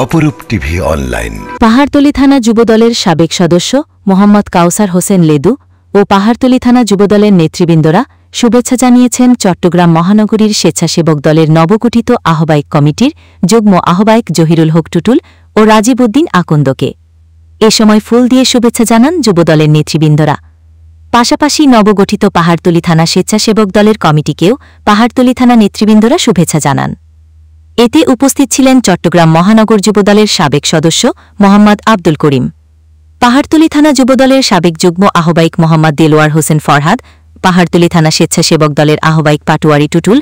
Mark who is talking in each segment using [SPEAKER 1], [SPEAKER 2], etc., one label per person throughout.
[SPEAKER 1] অপরূপ TV online.
[SPEAKER 2] Pahartali থানা যুবদলের সাবেক সদস্য মোহাম্মদ কাউসার হোসেন লেদু ও পাহাড়তলী থানা যুবদলের নেতৃবৃন্দরা শুভেচ্ছা জানিয়েছেন চট্টগ্রাম মহানগরীর স্বেচ্ছাসেবক দলের নবগঠিত আহ্বায়ক কমিটির যুগ্ম আহ্বায়ক জহিরুল হক টুটুল ও রাজীব উদ্দিন আকন্দকে। এ সময় ফুল দিয়ে শুভেচ্ছা জানান যুবদলের নেতৃবৃন্দরা। পাশাপাশি নবগঠিত পাহাড়তলী থানা স্বেচ্ছাসেবক দলের কমিটিকেও পাহাড়তলী থানা নেতৃবৃন্দরা শুভেচ্ছা জানান। এতে উপস্থিত ছিলেন চট্টগ্রাম মহানগর যুবদলের সাবেক সদস্য মোহাম্মদ আব্দুল করিম, পাহাড়তলী থানা যুবদলের সাবেক যুগ্ম আহ্বায়ক মোহাম্মদ দেলোয়ার হোসেন ফরহাদ, পাহাড়তলী থানা স্বেচ্ছাসেবক দলের আহ্বায়ক পাটোয়ারি টুটুল,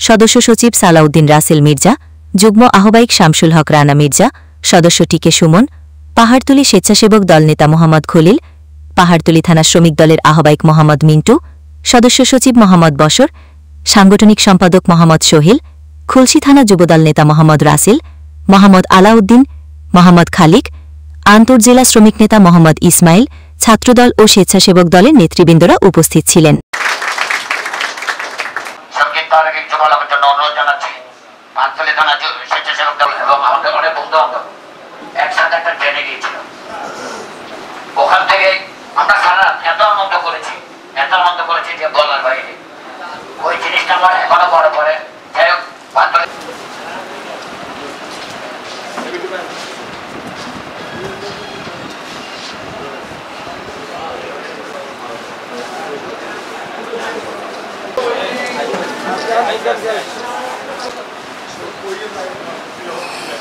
[SPEAKER 2] সদস্য সচিব সালাউদ্দিন রাসেল মির্জা, যুগ্ম আহ্বায়ক শামসুল হক রানা মির্জা, সদস্য টিকে সুমন, পাহাড়তলী স্বেচ্ছাসেবক দল নেতা মোহাম্মদ খলিল, পাহাড়তলী থানা শ্রমিক দলের আহ্বায়ক মোহাম্মদ মিন্টু, সদস্য সচিব মোহাম্মদ বশর, সাংগঠনিক সম্পাদক মোহাম্মদ সোহেল, খুলশী থানা যুবদল নেতা মোহাম্মদ রাসেল, মোহাম্মদ আলাউদ্দিন, মোহাম্মদ খালিক, আন্তর্জেলা শ্রমিক নেতা মোহাম্মদ ইসমাইল, ছাত্রদল ও স্বেচ্ছাসেবক দলের নেতৃবৃন্দরা উপস্থিত ছিলেন।
[SPEAKER 3] ওখান থেকে আমরা সারা এত আনন্দ করেছি যে বলার বাইরে। ওই জিনিসটা আমার এখনো মনে পড়ে। যাই হোক,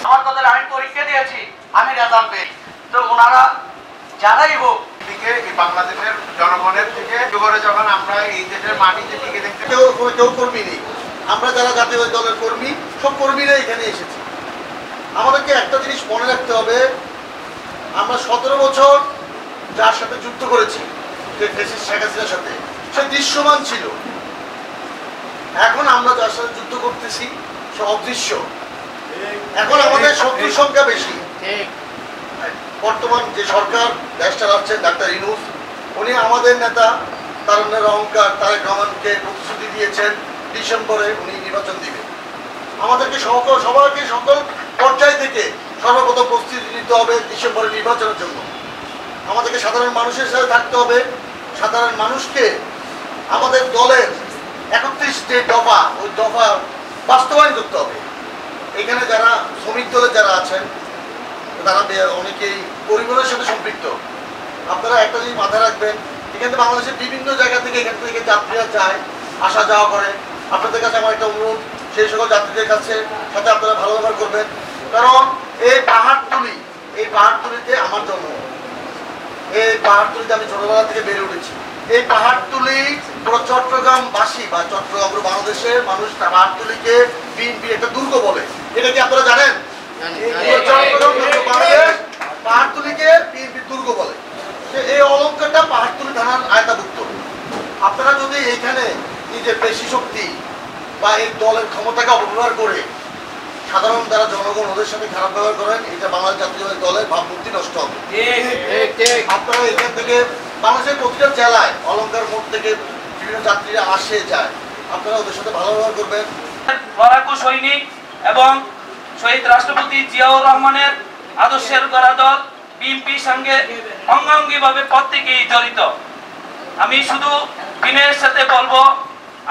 [SPEAKER 3] আমার কথা আমি পরীক্ষা দিয়েছি, আমি রেজাল্ট পেয়ে। তো ওনারা যারাই হোক
[SPEAKER 4] বাংলাদেশের জনগণের থেকে যখন আমরা এই দেশের মাটিতে টিকে দেখতে কেউ কর্মী নেই, আমরা যারা জাতীয় দলের কর্মী সব কর্মীরা এখানে এসেছি। আমাদেরকে একটা জিনিস মনে রাখতে হবে, আমরা 17 বছর যার সাথে যুদ্ধ করেছি, শেখ হাসিনার সাথে, সে দৃশ্যমান ছিল। এখন আমরা যার সাথে যুদ্ধ করতেছি সে অদৃশ্য। এখন আমাদের শত্রুর সংখ্যা বেশি। বর্তমান যে সরকার দেশ চালাচ্ছেন ডাক্তার ইউনূস, উনি আমাদের নেতা তারুণ্যের অহংকার তারেক রহমানকে প্রতিশ্রুতি দিয়েছেন ডিসেম্বরে উনি নির্বাচন দিবেন। আমাদেরকে সবাইকে সকল পর্যায় থেকে সর্বপ্রথম প্রস্তুতি নিতে হবে ডিসেম্বরে নির্বাচনের জন্য। আমাদেরকে সাধারণ মানুষের সাথে থাকতে হবে, সাধারণ মানুষকে আমাদের দলের 31 যে দফা, ওই দফা বাস্তবায়ন করতে হবে। এখানে যারা শ্রমিক দলের যারা আছেন তারা অনেকেই পরিবারের সাথে সম্পৃক্ত। আপনারা একটা জিনিস মাথায় রাখবেন, এখানে বাংলাদেশের বিভিন্ন জায়গা থেকে এখান থেকে যাত্রীরা যায়, আসা যাওয়া করে। আপনাদের কাছে আমার একটা অনুরোধ, সেই সকল যাত্রীদের কাছে সাথে আপনারা ভালো ব্যবহার করবেন। কারণ এই পাহাড়তলীতে আমার জন্ম, এই পাহাড়তলীতে আমি ছোটবেলা থেকে বেড়ে উঠেছি। এই পাহাড়তলী পুরো চট্টগ্রামবাসী বা চট্টগ্রাম বাংলাদেশের মানুষ পাহাড়তলীকে বিএনপি একটা দুর্গ বলে। এটা কি আপনারা জানেন? পাহাড়তলীকে বিএনপি দুর্গ বলে। এই অলঙ্কারটা পাহাড়তলী থানার আয়তাভুক্ত। আপনারা যদি এইখানে নিজের পেশি শক্তি বা এই দলের ক্ষমতাকে অপব্যবহার করে সাধারণ যারা জনগণ ওদের সাথে খারাপ ব্যবহার করেন, এটা বাংলাদেশ জাতীয় দলের ভাবমূর্তি নষ্ট হবে। আপনারা এখান থেকে বাংলাদেশের প্রতিটা জেলায় অলঙ্কার মোড় থেকে বিভিন্ন যাত্রীরা আসে যায়, আপনারা ওদের সাথে ভালো ব্যবহার করবেন।
[SPEAKER 5] লড়াকু সৈনিক এবং শহীদ রাষ্ট্রপতি জিয়াউর রহমানের আদর্শের গড়া দল বিএনপির সঙ্গে অঙ্গাঙ্গিভাবে প্রত্যেকেই জড়িত। আমি শুধু বিনয়ের সাথে বলবো,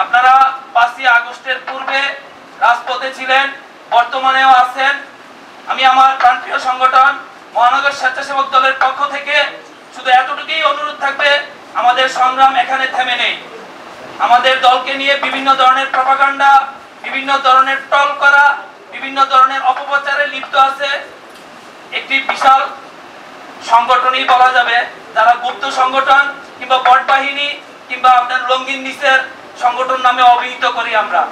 [SPEAKER 5] আপনারা 5ই আগস্টের পূর্বে রাজপথে ছিলেন, বর্তমানেও আছেন। আমি আমার প্রাণপ্রিয় সংগঠন মহানগর স্বেচ্ছাসেবক দলের পক্ষ থেকে শুধু এতটুকুই অনুরোধ থাকবে, আমাদের সংগ্রাম এখানে থেমে নেই। আমাদের দলকে নিয়ে বিভিন্ন ধরনের প্রপাগান্ডা, বিভিন্ন ধরনের টল করা, বিভিন্ন ধরনের অপপ্রচারে লিপ্ত আছে একটি বিশাল সংগঠনই বলা যাবে, যারা গুপ্ত সংগঠন কিংবা বট বাহিনী কিংবা আপনার লঙ্গিন নিচের সংগঠন নামে অভিহিত করি আমরা।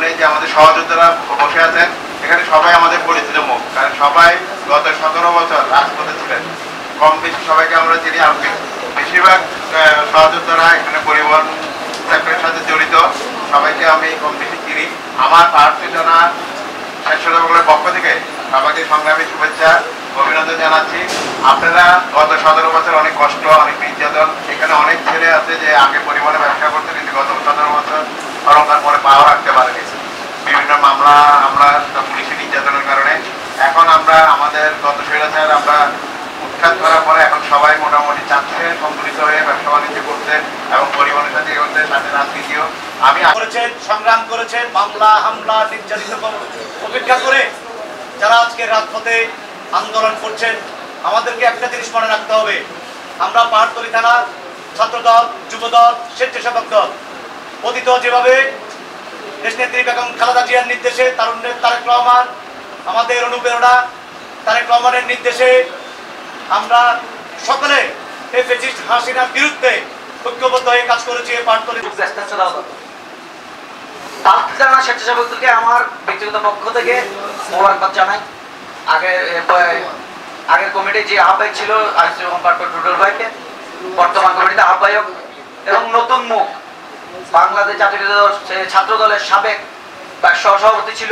[SPEAKER 4] এই যে আমাদের সহযোদ্ধারা বসে আছেন এখানে সবাই আমাদের পরিচিত মুখ, কারণ সবাই গত 17 বছর রাজপথে ছিলেন। কম বেশি সবাইকে আমরা চিনি, আর বেশিরভাগ সহযোদ্ধারা এখানে পরিবহন সেক্টরের সাথে জড়িত, সবাইকে আমি কম বেশি চিনি। আমার পাহাড়তলী থানা স্বেচ্ছাসেবক দলের পক্ষ থেকে সবাইকে সংগ্রামী শুভেচ্ছা
[SPEAKER 6] অভিনন্দন জানাচ্ছি। আপনারা গত 17 বছর অনেক কষ্ট, অনেক নির্যাতন, এখানে অনেক ছেলে আছে যে আগে পরিমাণে ব্যবসা করতে, কিন্তু গত 17 বছর তার পরে পাওয়া রাখতে পারেনি বিভিন্ন মামলা পুলিশের নির্যাতনের কারণে। এখন আমরা আমাদের গত স্বৈরাচার আমরা উৎখাত করার পরে এখন সবাই মোটামুটি চাচ্ছে সংগঠিত হয়ে ব্যবসা বাণিজ্য করতে এবং পরিবহনের সাথে করতে, সাথে রাজনীতিও আমি
[SPEAKER 7] করেছেন, সংগ্রাম করেছেন, মামলা হামলা নির্যাতিত উপেক্ষা করে যারা আজকে রাজপথে আন্দোলন করছেন, আমাদেরকে একটা জিনিস মনে রাখতে হবে, আমরা পাহাড়তলী থানা ছাত্রদল, যুবদল, স্বেচ্ছাসেবক দল অতীত যেভাবে দেশনেত্রী বেগম খালেদা জিয়ার নির্দেশে তারুণ্যের তারেক রহমান, আমাদের অনুপ্রেরণা তারেক রহমানের নির্দেশে আমরা সকলে এই ফ্যাসিস্ট হাসিনার বিরুদ্ধে ঐক্যবদ্ধ হয়ে কাজ করেছি। পাহাড়তলী
[SPEAKER 3] স্বেচ্ছাসেবকদেরকে আমার ব্যক্তিগত পক্ষ থেকে মোবারকবাদ জানাই। আগের কমিটি যে আহ্বায়ক ছিল টুটুল ভাইকে, বর্তমান কমিটিতে আহ্বায়ক এবং নতুন মুখ বাংলাদেশ জাতীয় ছাত্র দলের সাবেক সহসভাপতি ছিল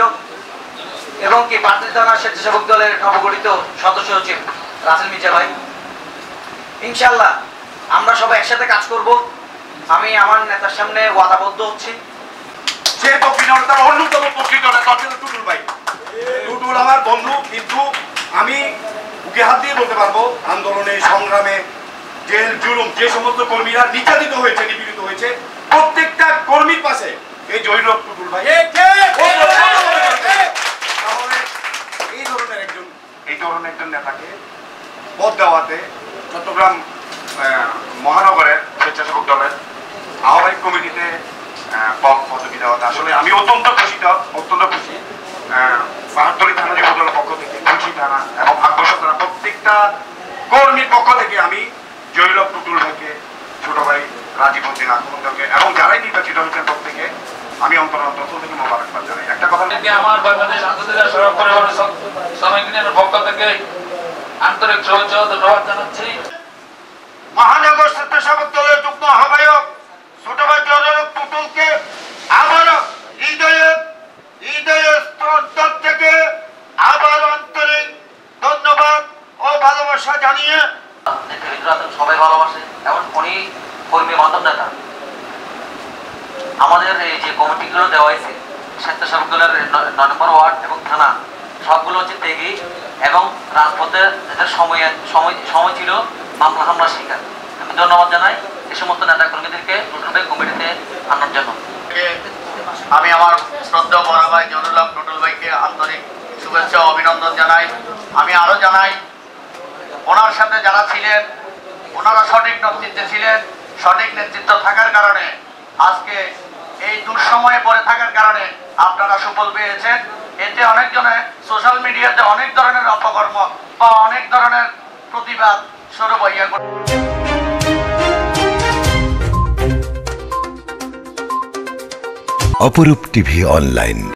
[SPEAKER 3] এবং কি পাহাড়তলী থানা স্বেচ্ছাসেবক দলের নবগঠিত সদস্য সচিব রাসেল মির্জা ভাই। ইনশাল্লাহ আমরা সবাই একসাথে কাজ করব। আমি আমার নেতার সামনে ওয়াদাবদ্ধ হচ্ছি।
[SPEAKER 6] যে তার অন্যতম প্রকৃত নেতা টুটুল ভাই। টুটুল আমার বন্ধু, কিন্তু আমি বুকে হাত দিয়ে বলতে পারবো আন্দোলনে সংগ্রামে জেল জুলুম যে সমস্ত কর্মীরা নির্যাতিত হয়েছে, নিপীড়িত হয়েছে, প্রত্যেকটা কর্মীর পাশে এই জয়ীরব টুটুল ভাই। তাহলে এই ধরনের একজন নেতাকে পদ দেওয়াতে চট্টগ্রাম মহানগরের স্বেচ্ছাসেবক দলের আহ্বায়ক কমিটিতে পদবি দেওয়াতে আসলে আমি অত্যন্ত খুশি। পাহাড়তলী থানা যুবদলের পক্ষ থেকে, খুশি থানা এবং আকবর্ষণ থানা প্রত্যেকটা কর্মীর পক্ষ থেকে আমি জয়ীরব টুটুল ভাইকে, ছোট ভাই রাজীব উদ্দিন আকবরকে এবং যারাই নির্বাচিত হয়েছেন প্রত্যেকে আমি অন্তর থেকে মোবারকবাদ জানাই। একটা কথা
[SPEAKER 5] আমার বাংলাদেশ আন্তর্জাতিক সড়ক পরিবহন শ্রমিক ইউনিয়নের পক্ষ থেকে আন্তরিক শুভেচ্ছা ও ধন্যবাদ জানাচ্ছি।
[SPEAKER 6] মহানগর স্বেচ্ছাসেবক দলের যুগ্ম আহ্বায়ক ছোট ভাই জয়ীরব টুটুলকে আবার হৃদয়ের স্তর থেকে আবার আন্তরিক ধন্যবাদ ও ভালোবাসা জানিয়ে
[SPEAKER 3] সবাই ভালোবাসে এবং উনি কর্মী বান্ধব নেতা। আমাদের এই যে কমিটিগুলো দেওয়া হয়েছে স্বেচ্ছাসেবক দলের 9 নম্বর ওয়ার্ড এবং থানা সবগুলো হচ্ছে ত্যাগী এবং রাজপথে এদের সময় ছিল মামলা হামলা শিকার। আমি ধন্যবাদ জানাই এই সমস্ত নেতা কর্মীদেরকে টুটুল ভাই কমিটিতে আনার জন্য।
[SPEAKER 6] আমি আমার শ্রদ্ধেয় বড় ভাই জয়ীরব টুটুল ভাইকে আন্তরিক শুভেচ্ছা ও অভিনন্দন জানাই। আমি আরো জানাই ওনার সাথে যারা ছিলেন ওনারা সঠিক নেতৃত্বে ছিলেন, সঠিক নেতৃত্ব থাকার কারণে আজকে এই দুঃসময়ে পড়ে থাকার কারণে আপনারা সুফল পেয়েছেন। এতে অনেকজনে সোশ্যাল মিডিয়াতে অনেক ধরনের অপকর্ম বা অনেক ধরনের প্রতিবাদ শুরু হইয়া
[SPEAKER 1] অপরূপ টিভি অনলাইন।